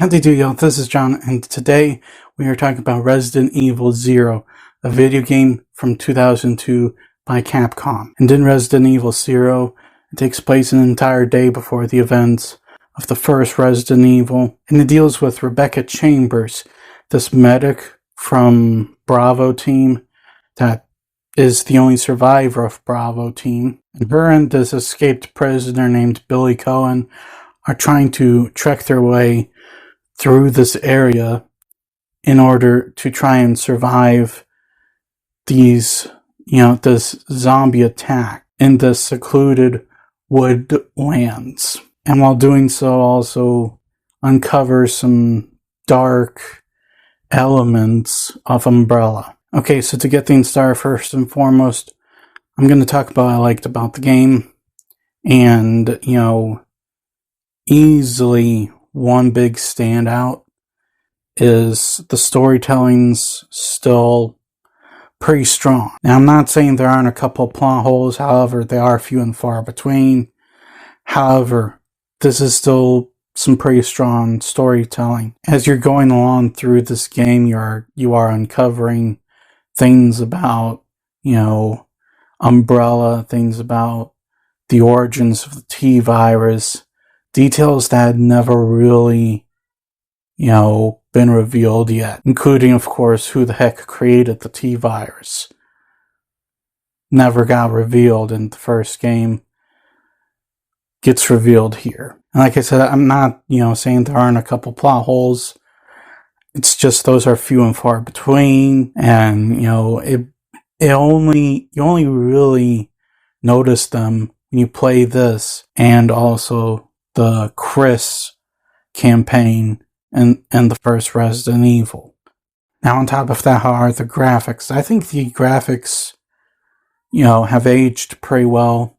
Howdy do y'all, this is John, and today we are talking about Resident Evil Zero, a video game from 2002 by Capcom. And in Resident Evil Zero, it takes place an entire day before the events of the first Resident Evil, and it deals with Rebecca Chambers, this medic from Bravo team that is the only survivor of Bravo team. And her and this escaped prisoner named Billy Cohen are trying to trek their way through this area in order to try and survive this zombie attack in the secluded woodlands. And while doing so, also uncover some dark elements of Umbrella. Okay, so to get things started, first and foremost, I'm going to talk about what I liked about the game. And, easily one big standout is the storytelling's still pretty strong. Now, I'm not saying there aren't a couple plot holes, however, they are few and far between. However, this is still some pretty strong storytelling. As you're going along through this game, you are uncovering things about, Umbrella, things about the origins of the T-virus, details that had never really, been revealed yet, including, of course, who the heck created the T-virus. Never got revealed in the first game. Gets revealed here. And like I said, I'm not, saying there aren't a couple plot holes. It's just those are few and far between, and, you only really notice them when you play this and also the Chris campaign and the first Resident Evil. Now, on top of that, how are the graphics? I think the graphics, have aged pretty well.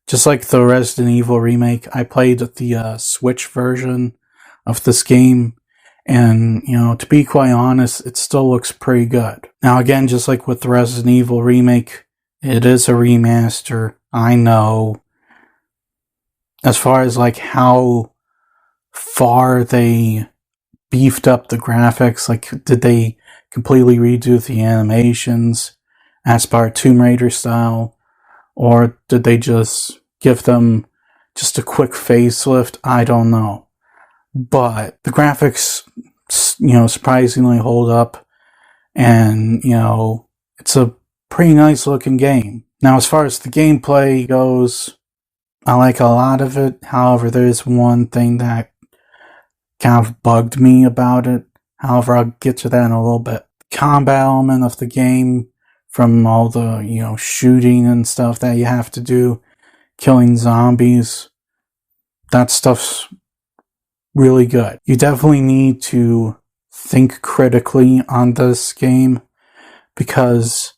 Just like the Resident Evil remake, I played the Switch version of this game, and, to be quite honest, it still looks pretty good. Now, again, just like with the Resident Evil remake, it is a remaster, I know. As far as how far they beefed up the graphics, did they completely redo the animations as per Tomb Raider style, or did they just give them just a quick facelift? I don't know. But the graphics, surprisingly hold up, and, it's a pretty nice looking game. Now, as far as the gameplay goes, I like a lot of it. However, there is one thing that kind of bugged me about it. However, I'll get to that in a little bit. The combat element of the game, from all the, shooting and stuff that you have to do, killing zombies, that stuff's really good. You definitely need to think critically on this game because,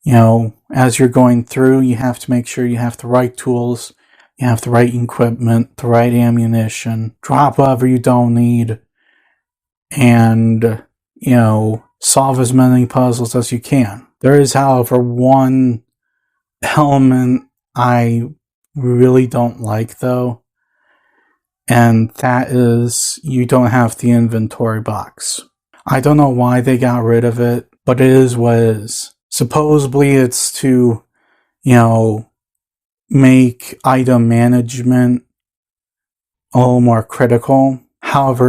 as you're going through, you have to make sure you have the right tools, you have the right equipment, the right ammunition, drop whatever you don't need, and, solve as many puzzles as you can. There is, however, one element I really don't like, though, and that is you don't have the inventory box. I don't know why they got rid of it, but it is what it is. Supposedly it's to, make item management a little more critical. However,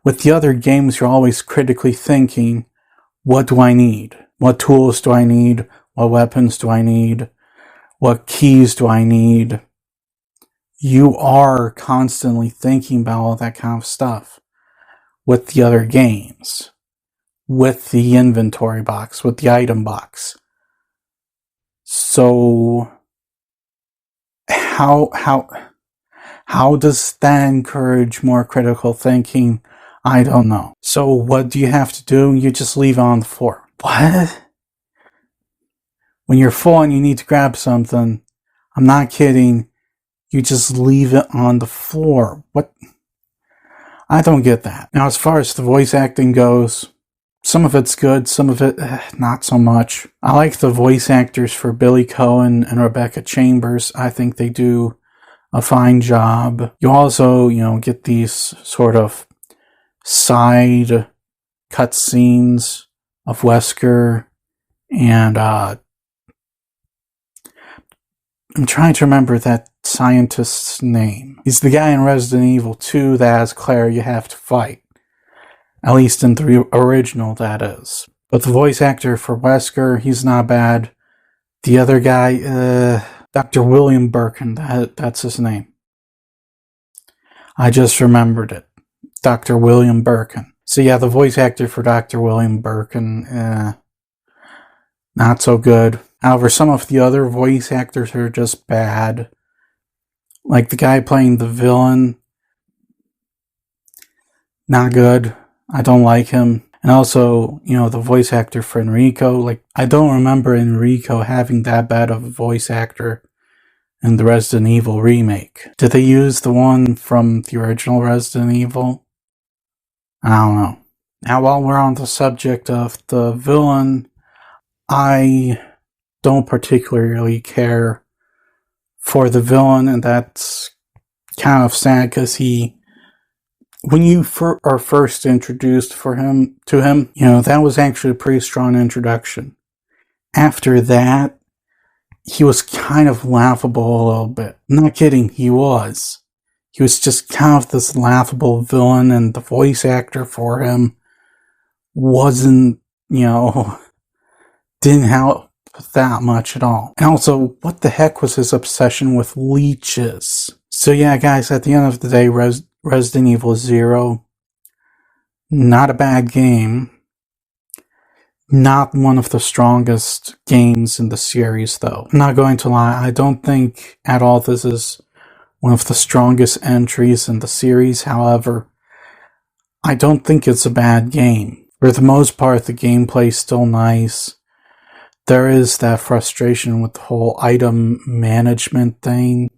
with the other games, you're always critically thinking, what do I need? What tools do I need? What weapons do I need? What keys do I need? You are constantly thinking about all that kind of stuff with the other games, with the inventory box, with the item box. So, how does that encourage more critical thinking? I don't know. So what do you have to do? You just leave it on the floor. What? When you're full and you need to grab something, I'm not kidding, you just leave it on the floor. What? I don't get that. Now, as far as the voice acting goes, some of it's good, some of it not so much. I like the voice actors for Billy Cohen and Rebecca Chambers. I think they do a fine job. You also, get these sort of side cutscenes of Wesker, and I'm trying to remember that scientist's name. He's the guy in Resident Evil 2 that has Claire you have to fight. At least in the original, that is. But the voice actor for Wesker, he's not bad. The other guy, Dr. William Birkin, that's his name. I just remembered it. Dr. William Birkin. So yeah, the voice actor for Dr. William Birkin, not so good. However, some of the other voice actors are just bad. Like the guy playing the villain, not good. I don't like him. And also, the voice actor for Enrico, I don't remember Enrico having that bad of a voice actor in the Resident Evil remake. Did they use the one from the original Resident Evil? I don't know. Now, while we're on the subject of the villain, I don't particularly care for the villain, and that's kind of sad because when you are first introduced to him, that was actually a pretty strong introduction. After that, he was kind of laughable a little bit. Not kidding, he was. He was just kind of this laughable villain, and the voice actor for him wasn't, didn't help that much at all. And also, what the heck was his obsession with leeches? So yeah, guys, at the end of the day, Resident Evil 0, not a bad game. Not one of the strongest games in the series, though. I'm not going to lie, I don't think at all this is one of the strongest entries in the series. However, I don't think it's a bad game. For the most part, the gameplay's still nice. There is that frustration with the whole item management thing.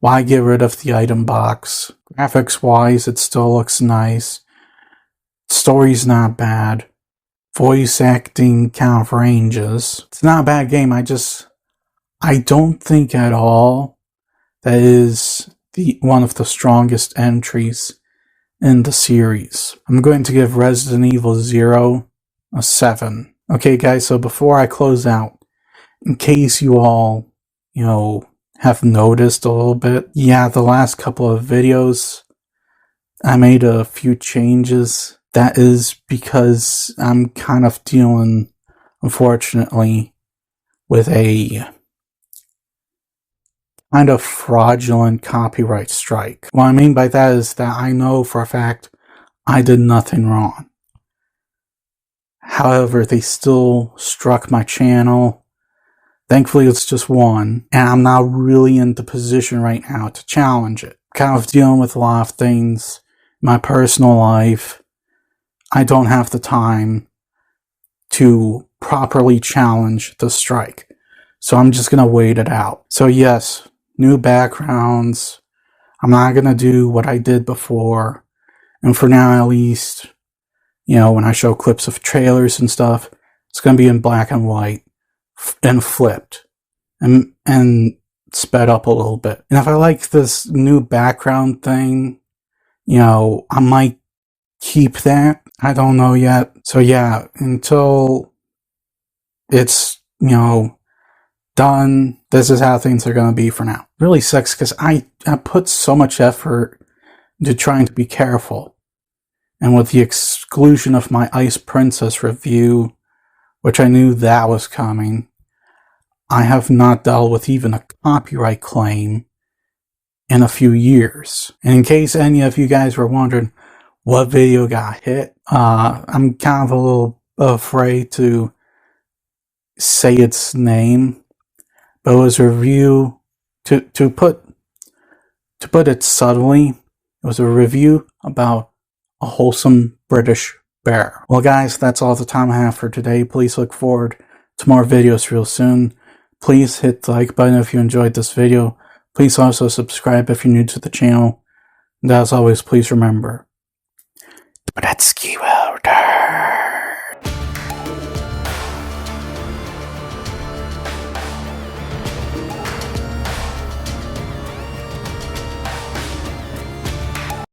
Why get rid of the item box? Graphics-wise, it still looks nice. Story's not bad. Voice acting kind of ranges. It's not a bad game. I don't think at all that is one of the strongest entries in the series. I'm going to give Resident Evil 0 a 7. Okay, guys, so before I close out, in case you all, have noticed a little bit, yeah, the last couple of videos, I made a few changes. That is because I'm kind of dealing, unfortunately, with a kind of fraudulent copyright strike. What I mean by that is that I know for a fact I did nothing wrong. However, they still struck my channel. Thankfully, it's just one, and I'm not really in the position right now to challenge it. Kind of dealing with a lot of things in my personal life. I don't have the time to properly challenge the strike. So I'm just going to wait it out. So yes, new backgrounds. I'm not going to do what I did before. And for now, at least, when I show clips of trailers and stuff, it's going to be in black and white and flipped and sped up a little bit. And if I like this new background thing, I might keep that. I don't know yet. So yeah, until it's, done, this is how things are going to be for now. It really sucks because I put so much effort into trying to be careful. And with the exclusion of my Ice Princess review, which I knew that was coming, I have not dealt with even a copyright claim in a few years. And in case any of you guys were wondering what video got hit, I'm kind of a little afraid to say its name, but it was a review, to put it subtly, it was a review about a wholesome British bear. Well guys, that's all the time I have for today. Please look forward to more videos real soon. Please hit the like button if you enjoyed this video. Please also subscribe if you're new to the channel. And as always, please remember, Turecki will return.